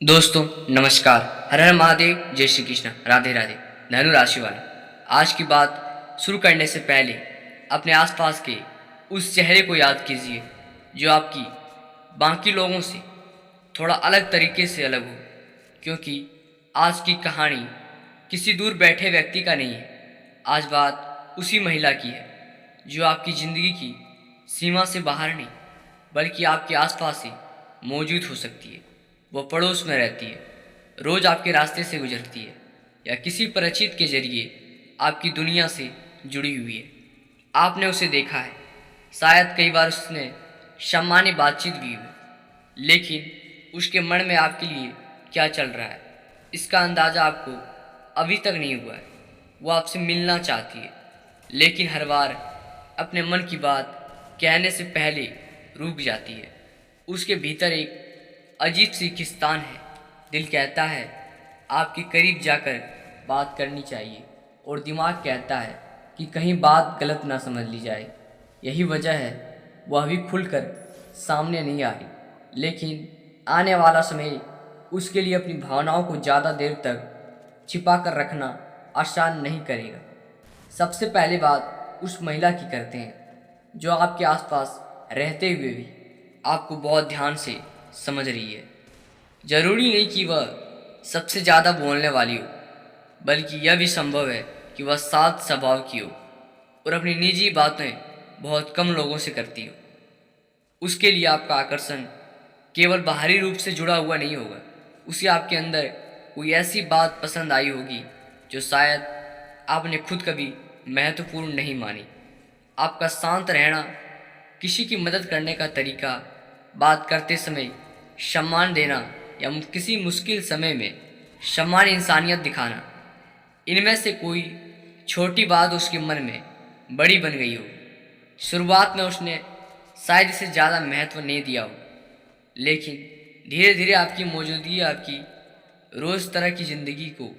दोस्तों नमस्कार। हर हर महादेव, जय श्री कृष्ण, राधे राधे। धनु राशि वाले, आज की बात शुरू करने से पहले अपने आसपास के उस चेहरे को याद कीजिए जो आपकी बाकी लोगों से थोड़ा अलग तरीके से अलग हो, क्योंकि आज की कहानी किसी दूर बैठे व्यक्ति का नहीं है। आज बात उसी महिला की है जो आपकी ज़िंदगी की सीमा से बाहर नहीं बल्कि आपके आसपास ही मौजूद हो सकती है। वह पड़ोस में रहती है, रोज़ आपके रास्ते से गुजरती है या किसी परिचित के जरिए आपकी दुनिया से जुड़ी हुई है। आपने उसे देखा है, शायद कई बार उसने सामान्य बातचीत भी हुई, लेकिन उसके मन में आपके लिए क्या चल रहा है इसका अंदाज़ा आपको अभी तक नहीं हुआ है। वो आपसे मिलना चाहती है, लेकिन हर बार अपने मन की बात कहने से पहले रुक जाती है। उसके भीतर एक अजीब सी खिस्तान है। दिल कहता है आपके करीब जाकर बात करनी चाहिए, और दिमाग कहता है कि कहीं बात गलत ना समझ ली जाए। यही वजह है वह अभी खुलकर सामने नहीं आ रही, लेकिन आने वाला समय उसके लिए अपनी भावनाओं को ज़्यादा देर तक छिपा कर रखना आसान नहीं करेगा। सबसे पहले बात उस महिला की करते हैं जो आपके आसपास रहते हुए भी आपको बहुत ध्यान से समझ रही है। जरूरी नहीं कि वह सबसे ज़्यादा बोलने वाली हो, बल्कि यह भी संभव है कि वह शांत स्वभाव की हो और अपनी निजी बातें बहुत कम लोगों से करती हो। उसके लिए आपका आकर्षण केवल बाहरी रूप से जुड़ा हुआ नहीं होगा, उसे आपके अंदर कोई ऐसी बात पसंद आई होगी जो शायद आपने खुद कभी महत्वपूर्ण नहीं मानी। आपका शांत रहना, किसी की मदद करने का तरीका, बात करते समय सम्मान देना या किसी मुश्किल समय में सम्मान इंसानियत दिखाना, इनमें से कोई छोटी बात उसके मन में बड़ी बन गई हो। शुरुआत में उसने शायद इसे ज़्यादा महत्व नहीं दिया हो, लेकिन धीरे धीरे आपकी मौजूदगी आपकी रोज़ तरह की ज़िंदगी को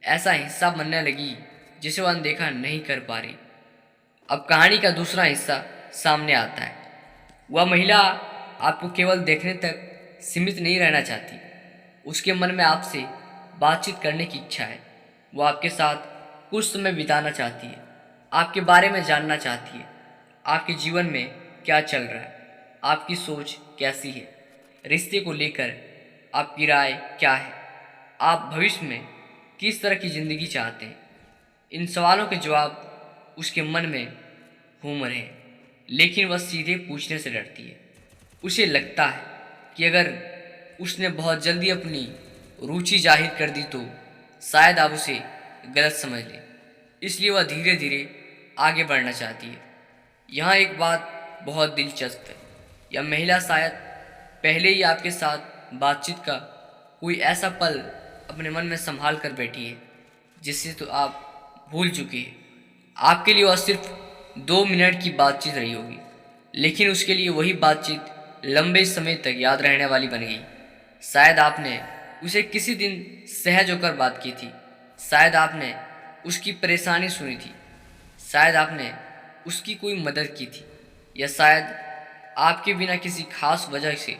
ऐसा हिस्सा बनने लगी जिसे वह अनदेखा नहीं कर पा रही। अब कहानी का दूसरा हिस्सा सामने आता है। वह महिला आपको केवल देखने तक सीमित नहीं रहना चाहती। उसके मन में आपसे बातचीत करने की इच्छा है। वो आपके साथ कुछ समय बिताना चाहती है, आपके बारे में जानना चाहती है, आपके जीवन में क्या चल रहा है, आपकी सोच कैसी है, रिश्ते को लेकर आपकी राय क्या है, आप भविष्य में किस तरह की ज़िंदगी चाहते हैं। इन सवालों के जवाब उसके मन में घूम रहे हैं, लेकिन वह सीधे पूछने से डरती है। उसे लगता है कि अगर उसने बहुत जल्दी अपनी रुचि जाहिर कर दी तो शायद आप उसे गलत समझ लें, इसलिए वह धीरे धीरे आगे बढ़ना चाहती है। यहाँ एक बात बहुत दिलचस्प है, यह महिला शायद पहले ही आपके साथ बातचीत का कोई ऐसा पल अपने मन में संभाल कर बैठी है जिससे तो आप भूल चुके हैं। आपके लिए वह सिर्फ 2 मिनट की बातचीत रही होगी, लेकिन उसके लिए वही बातचीत लंबे समय तक याद रहने वाली बन गई। शायद आपने उसे किसी दिन सहज होकर बात की थी, शायद आपने उसकी परेशानी सुनी थी, शायद आपने उसकी कोई मदद की थी, या शायद आपके बिना किसी खास वजह से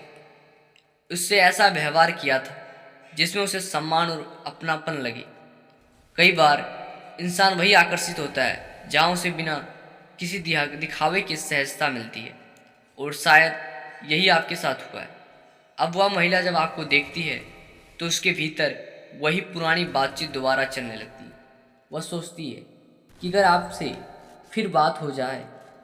उससे ऐसा व्यवहार किया था जिसमें उसे सम्मान और अपनापन लगे। कई बार इंसान वही आकर्षित होता है जहाँ उसे बिना किसी दिखावे की सहजता मिलती है, और शायद यही आपके साथ हुआ है। अब वह महिला जब आपको देखती है तो उसके भीतर वही पुरानी बातचीत दोबारा चलने लगती है। वह सोचती है कि अगर आपसे फिर बात हो जाए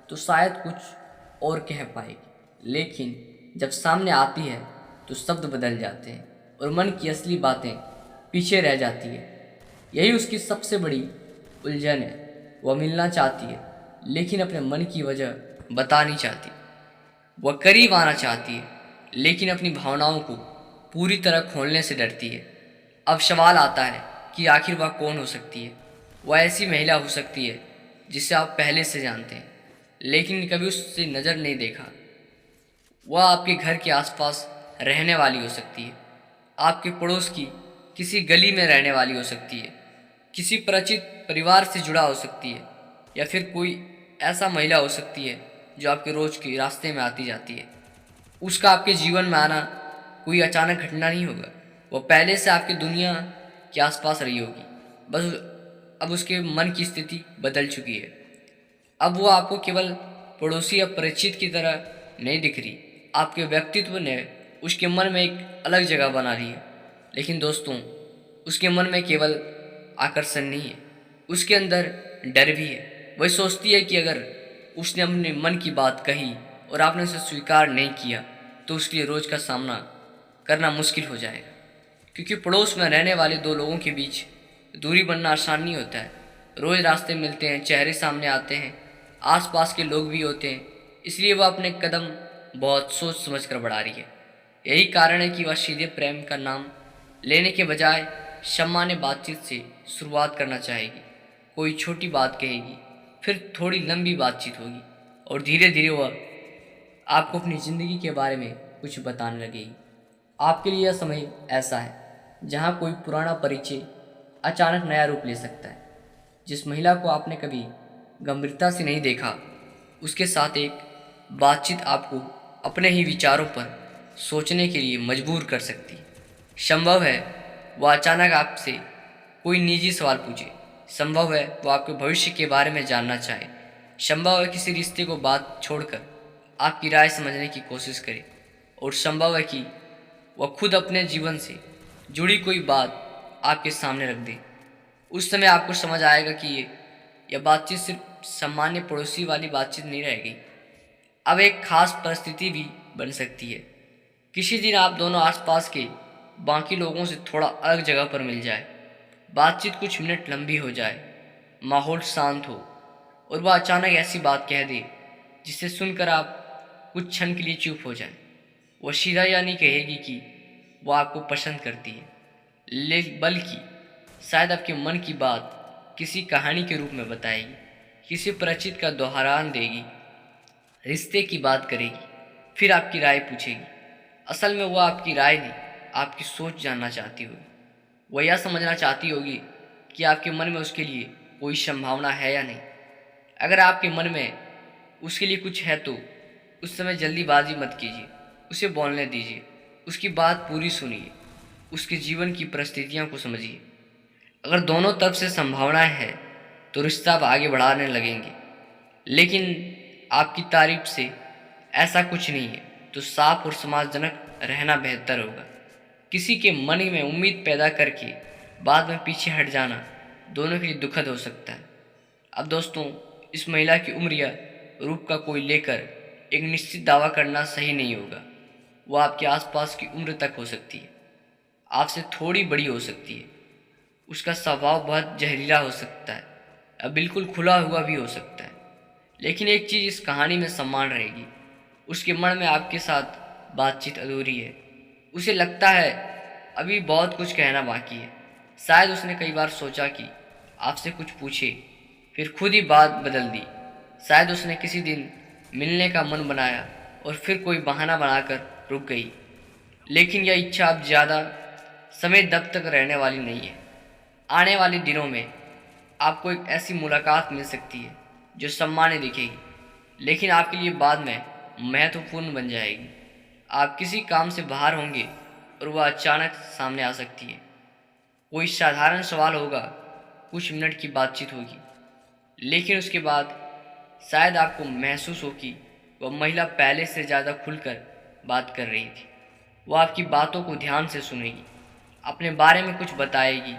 तो शायद कुछ और कह पाएगी, लेकिन जब सामने आती है तो शब्द बदल जाते हैं और मन की असली बातें पीछे रह जाती है। यही उसकी सबसे बड़ी उलझन है। वह मिलना चाहती है, लेकिन अपने मन की वजह बता नहीं चाहती। वह करीब आना चाहती है, लेकिन अपनी भावनाओं को पूरी तरह खोलने से डरती है। अब सवाल आता है कि आखिर वह कौन हो सकती है। वह ऐसी महिला हो सकती है जिसे आप पहले से जानते हैं, लेकिन कभी उससे नज़र नहीं देखा। वह आपके घर के आसपास रहने वाली हो सकती है, आपके पड़ोस की किसी गली में रहने वाली हो सकती है, किसी परिचित परिवार से जुड़ा हो सकती है, या फिर कोई ऐसा महिला हो सकती है जो आपके रोज़ के रास्ते में आती जाती है। उसका आपके जीवन में आना कोई अचानक घटना नहीं होगा, वो पहले से आपकी दुनिया के आसपास रही होगी, बस अब उसके मन की स्थिति बदल चुकी है। अब वो आपको केवल पड़ोसी या परिचित की तरह नहीं दिख रही, आपके व्यक्तित्व ने उसके मन में एक अलग जगह बना ली है। लेकिन दोस्तों, उसके मन में केवल आकर्षण नहीं है, उसके अंदर डर भी है। वह सोचती है कि अगर उसने अपने मन की बात कही और आपने उसे स्वीकार नहीं किया तो उसके लिए रोज़ का सामना करना मुश्किल हो जाएगा। क्योंकि पड़ोस में रहने वाले दो लोगों के बीच दूरी बनना आसान नहीं होता है। रोज़ रास्ते मिलते हैं, चेहरे सामने आते हैं, आसपास के लोग भी होते हैं, इसलिए वह अपने कदम बहुत सोच समझ कर बढ़ा रही है। यही कारण है कि वह सीधे प्रेम का नाम लेने के बजाय सामान्य बातचीत से शुरुआत करना चाहेगी। कोई छोटी बात कहेगी, फिर थोड़ी लंबी बातचीत होगी और धीरे धीरे वह आपको अपनी ज़िंदगी के बारे में कुछ बताने लगेगी। आपके लिए यह समय ऐसा है जहाँ कोई पुराना परिचय अचानक नया रूप ले सकता है। जिस महिला को आपने कभी गंभीरता से नहीं देखा, उसके साथ एक बातचीत आपको अपने ही विचारों पर सोचने के लिए मजबूर कर सकती है। संभव है वह अचानक आपसे कोई निजी सवाल पूछे, संभव है वो आपके भविष्य के बारे में जानना चाहे, संभव है किसी रिश्ते को बात छोड़कर आपकी राय समझने की कोशिश करे, और संभव है कि वह खुद अपने जीवन से जुड़ी कोई बात आपके सामने रख दे। उस समय आपको समझ आएगा कि यह बातचीत सिर्फ सामान्य पड़ोसी वाली बातचीत नहीं रह गई, अब एक खास परिस्थिति भी बन सकती है। किसी दिन आप दोनों आसपास के बाकी लोगों से थोड़ा अलग जगह पर मिल जाए, बातचीत कुछ मिनट लंबी हो जाए, माहौल शांत हो और वह अचानक ऐसी बात कह दे जिसे सुनकर आप कुछ क्षण के लिए चुप हो जाएं। वह सीधा या नहीं कहेगी कि वह आपको पसंद करती है, बल्कि शायद आपके मन की बात किसी कहानी के रूप में बताएगी, किसी परिचित का दोहरान देगी, रिश्ते की बात करेगी, फिर आपकी राय पूछेगी। असल में वह आपकी राय नहीं, आपकी सोच जानना चाहती होगी। वह यह समझना चाहती होगी कि आपके मन में उसके लिए कोई संभावना है या नहीं। अगर आपके मन में उसके लिए कुछ है तो उस समय जल्दीबाजी मत कीजिए, उसे बोलने दीजिए, उसकी बात पूरी सुनिए, उसके जीवन की परिस्थितियों को समझिए। अगर दोनों तरफ से संभावनाएं हैं तो रिश्ता आप आगे बढ़ाने लगेंगे। लेकिन आपकी तारीफ से ऐसा कुछ नहीं है तो साफ और सम्मानजनक रहना बेहतर होगा। किसी के मन में उम्मीद पैदा करके बाद में पीछे हट जाना दोनों के लिए दुखद हो सकता है। अब दोस्तों, इस महिला की उम्र या रूप का कोई लेकर एक निश्चित दावा करना सही नहीं होगा। वो आपके आसपास की उम्र तक हो सकती है, आपसे थोड़ी बड़ी हो सकती है, उसका स्वभाव बहुत जहरीला हो सकता है, अब बिल्कुल खुला हुआ भी हो सकता है। लेकिन एक चीज़ इस कहानी में समान रहेगी, उसके मन में आपके साथ बातचीत अधूरी है। उसे लगता है अभी बहुत कुछ कहना बाकी है। शायद उसने कई बार सोचा कि आपसे कुछ पूछे, फिर खुद ही बात बदल दी। शायद उसने किसी दिन मिलने का मन बनाया और फिर कोई बहाना बनाकर रुक गई। लेकिन यह इच्छा अब ज़्यादा समय दब तक रहने वाली नहीं है। आने वाले दिनों में आपको एक ऐसी मुलाकात मिल सकती है जो सामान्य दिखेगी, लेकिन आपके लिए बाद में महत्वपूर्ण बन जाएगी। आप किसी काम से बाहर होंगे और वह अचानक सामने आ सकती है। कोई साधारण सवाल होगा, कुछ मिनट की बातचीत होगी, लेकिन उसके बाद शायद आपको महसूस हो कि वह महिला पहले से ज़्यादा खुलकर बात कर रही थी। वह आपकी बातों को ध्यान से सुनेगी, अपने बारे में कुछ बताएगी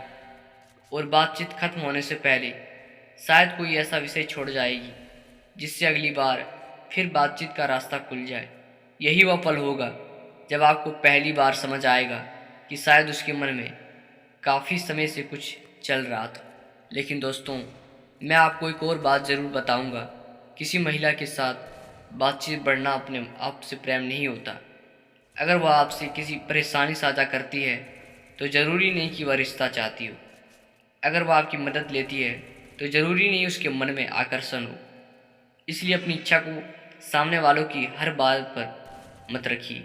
और बातचीत खत्म होने से पहले शायद कोई ऐसा विषय छोड़ जाएगी जिससे अगली बार फिर बातचीत का रास्ता खुल जाए। यही वह पल होगा जब आपको पहली बार समझ आएगा कि शायद उसके मन में काफ़ी समय से कुछ चल रहा था। लेकिन दोस्तों, मैं आपको एक और बात ज़रूर बताऊंगा, किसी महिला के साथ बातचीत बढ़ना अपने आप से प्रेम नहीं होता। अगर वह आपसे किसी परेशानी साझा करती है तो ज़रूरी नहीं कि वह रिश्ता चाहती हो। अगर वह आपकी मदद लेती है तो ज़रूरी नहीं उसके मन में आकर्षण हो। इसलिए अपनी इच्छा को सामने वालों की हर बात पर मत रखिए।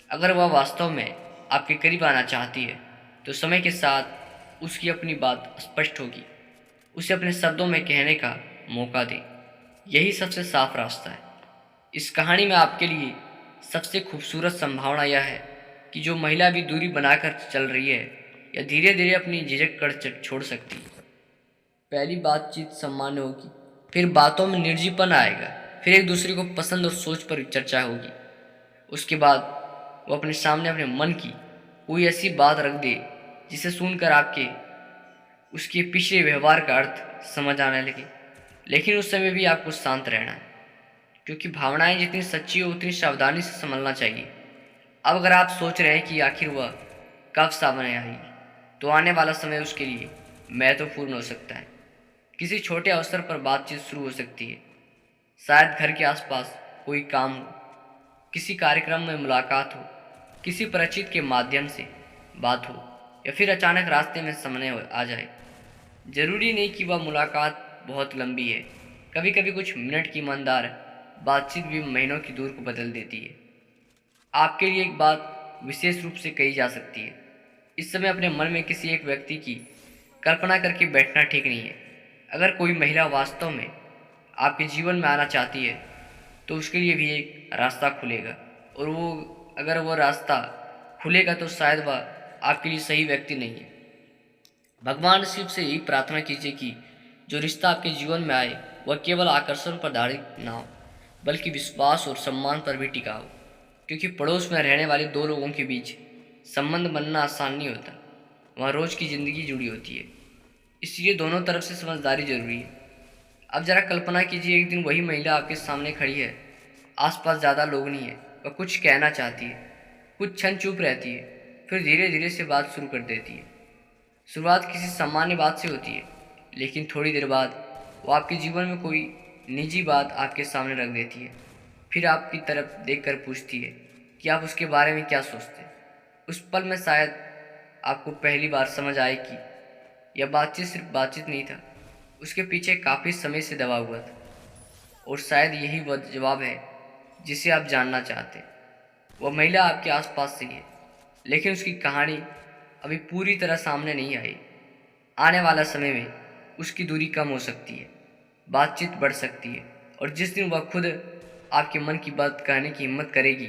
अगर वह वास्तव में आपके करीब आना चाहती है तो समय के साथ उसकी अपनी बात स्पष्ट होगी। उसे अपने शब्दों में कहने का मौका दें, यही सबसे साफ रास्ता है। इस कहानी में आपके लिए सबसे खूबसूरत संभावना यह है कि जो महिला भी दूरी बनाकर चल रही है या धीरे धीरे अपनी झिझक कर छोड़ सकती है। पहली बातचीत सामान्य होगी, फिर बातों में निर्जीपन आएगा, फिर एक दूसरे को पसंद और सोच पर चर्चा होगी। उसके बाद वो अपने सामने अपने मन की कोई ऐसी बात रख दे जिसे सुनकर आपके उसके पिछले व्यवहार का अर्थ समझ आने लगे। लेकिन उस समय भी आपको शांत रहना है, क्योंकि भावनाएं जितनी सच्ची हो उतनी सावधानी से संभलना चाहिए। अब अगर आप सोच रहे हैं कि आखिर वह कब सामने आएगी, तो आने वाला समय उसके लिए महत्वपूर्ण हो सकता है। किसी छोटे अवसर पर बातचीत शुरू हो सकती है, शायद घर के आसपास कोई काम हो, किसी कार्यक्रम में मुलाकात हो, किसी परिचित के माध्यम से बात हो, या फिर अचानक रास्ते में सामने आ जाए। जरूरी नहीं कि वह मुलाकात बहुत लंबी है, कभी कभी कुछ मिनट की ईमानदार बातचीत भी महीनों की दूर को बदल देती है। आपके लिए एक बात विशेष रूप से कही जा सकती है, इस समय अपने मन में किसी एक व्यक्ति की कल्पना करके बैठना ठीक नहीं है। अगर कोई महिला वास्तव में आपके जीवन में आना चाहती है, तो उसके लिए भी एक रास्ता खुलेगा, और अगर वो रास्ता खुलेगा तो शायद वह आपके लिए सही व्यक्ति नहीं है। भगवान शिव से यही प्रार्थना कीजिए कि जो रिश्ता आपके जीवन में आए वह केवल आकर्षण पर आधारित ना हो, बल्कि विश्वास और सम्मान पर भी टिका हो। क्योंकि पड़ोस में रहने वाले दो लोगों के बीच संबंध बनना आसान नहीं होता, वहाँ रोज की जिंदगी जुड़ी होती है। इसलिए दोनों तरफ से समझदारी जरूरी है। अब जरा कल्पना कीजिए, एक दिन वही महिला आपके सामने खड़ी है, आसपास ज़्यादा लोग नहीं है, वह कुछ कहना चाहती है, कुछ क्षण चुप रहती है, फिर धीरे धीरे से बात शुरू कर देती है। शुरुआत किसी सामान्य बात से होती है, लेकिन थोड़ी देर बाद वो आपके जीवन में कोई निजी बात आपके सामने रख देती है। फिर आपकी तरफ देखकर पूछती है कि आप उसके बारे में क्या सोचते हैं। उस पल में शायद आपको पहली बार समझ आए कि यह बातचीत सिर्फ बातचीत नहीं था, उसके पीछे काफ़ी समय से दबा हुआ था, और शायद यही वह जवाब है जिसे आप जानना चाहते हैं। वह महिला आपके आसपास से ही है, लेकिन उसकी कहानी अभी पूरी तरह सामने नहीं आई। आने वाला समय में उसकी दूरी कम हो सकती है, बातचीत बढ़ सकती है, और जिस दिन वह खुद आपके मन की बात कहने की हिम्मत करेगी,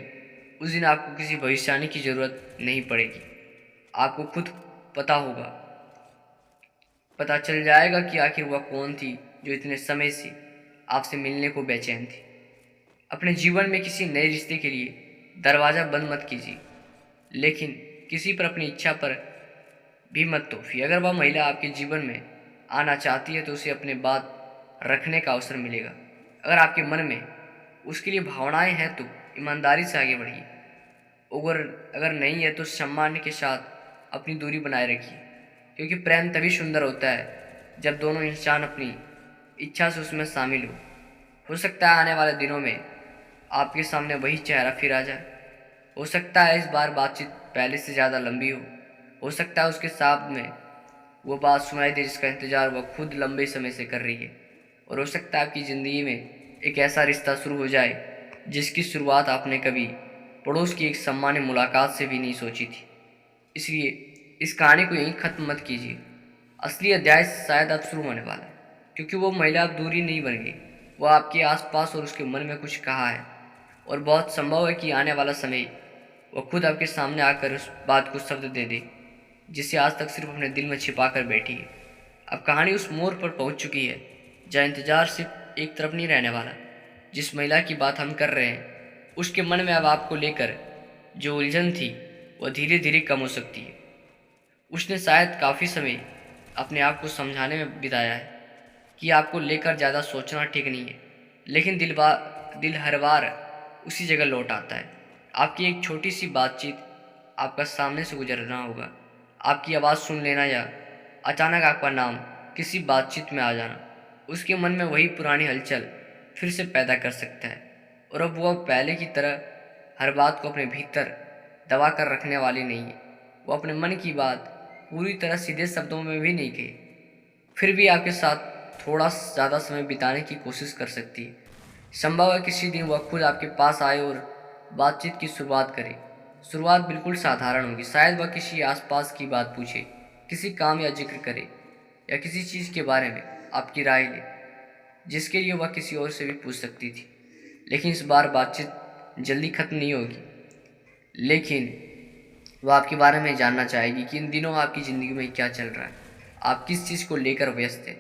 उस दिन आपको किसी भविष्यवाणी की ज़रूरत नहीं पड़ेगी। आपको खुद पता चल जाएगा कि आखिर वह कौन थी जो इतने समय से आपसे मिलने को बेचैन थी। अपने जीवन में किसी नए रिश्ते के लिए दरवाज़ा बंद मत कीजिए, लेकिन किसी पर अपनी इच्छा पर भी मत तोड़िए। अगर वह महिला आपके जीवन में आना चाहती है, तो उसे अपने बात रखने का अवसर मिलेगा। अगर आपके मन में उसके लिए भावनाएं हैं, तो ईमानदारी से आगे बढ़िए। अगर अगर नहीं है, तो सम्मान के साथ अपनी दूरी बनाए रखिए, क्योंकि प्रेम तभी सुंदर होता है जब दोनों इंसान अपनी इच्छा से उसमें शामिल हो सकता है आने वाले दिनों में आपके सामने वही चेहरा फिर आ जाए। हो सकता है इस बार बातचीत पहले से ज़्यादा लंबी हो सकता है उसके साथ में वो बात सुनाई दे जिसका इंतज़ार वह खुद लंबे समय से कर रही है, और हो सकता है आपकी ज़िंदगी में एक ऐसा रिश्ता शुरू हो जाए जिसकी शुरुआत आपने कभी पड़ोस की एक सामान्य मुलाकात से भी नहीं सोची थी। इसलिए इस कहानी को यहीं ख़त्म मत कीजिए, असली अध्याय शायद अब शुरू होने वाला है, क्योंकि वो महिला अब दूरी नहीं बन गई, वह आपके आसपास और उसके मन में कुछ कहा है, और बहुत संभव है कि आने वाला समय वह खुद आपके सामने आकर उस बात को शब्द दे दे जिसे आज तक सिर्फ अपने दिल में छिपा कर बैठी है। अब कहानी उस मोड़ पर पहुंच चुकी है जहाँ इंतजार सिर्फ एक तरफ नहीं रहने वाला। जिस महिला की बात हम कर रहे हैं, उसके मन में अब आपको लेकर जो उलझन थी वह धीरे धीरे कम हो सकती है। उसने शायद काफ़ी समय अपने आप को समझाने में बिताया है कि आपको लेकर ज़्यादा सोचना ठीक नहीं है, लेकिन दिल हर बार उसी जगह लौट आता है। आपकी एक छोटी सी बातचीत, आपका सामने से गुजरना होगा, आपकी आवाज़ सुन लेना, या अचानक आपका नाम किसी बातचीत में आ जाना, उसके मन में वही पुरानी हलचल फिर से पैदा कर सकता है। और अब वह पहले की तरह हर बात को अपने भीतर दबा कर रखने वाली नहीं है। वो अपने मन की बात पूरी तरह सीधे शब्दों में भी नहीं कही, फिर भी आपके साथ थोड़ा ज़्यादा समय बिताने की कोशिश कर सकती है। संभव है किसी दिन वह खुद आपके पास आए और बातचीत की शुरुआत करे। शुरुआत बिल्कुल साधारण होगी, शायद वह किसी आसपास की बात पूछे, किसी काम या जिक्र करे, या किसी चीज़ के बारे में आपकी राय ले जिसके लिए वह किसी और से भी पूछ सकती थी। लेकिन इस बार बातचीत जल्दी खत्म नहीं होगी, लेकिन वो आपके बारे में जानना चाहेगी कि इन दिनों आपकी ज़िंदगी में क्या चल रहा है, आप किस चीज़ को लेकर व्यस्त हैं।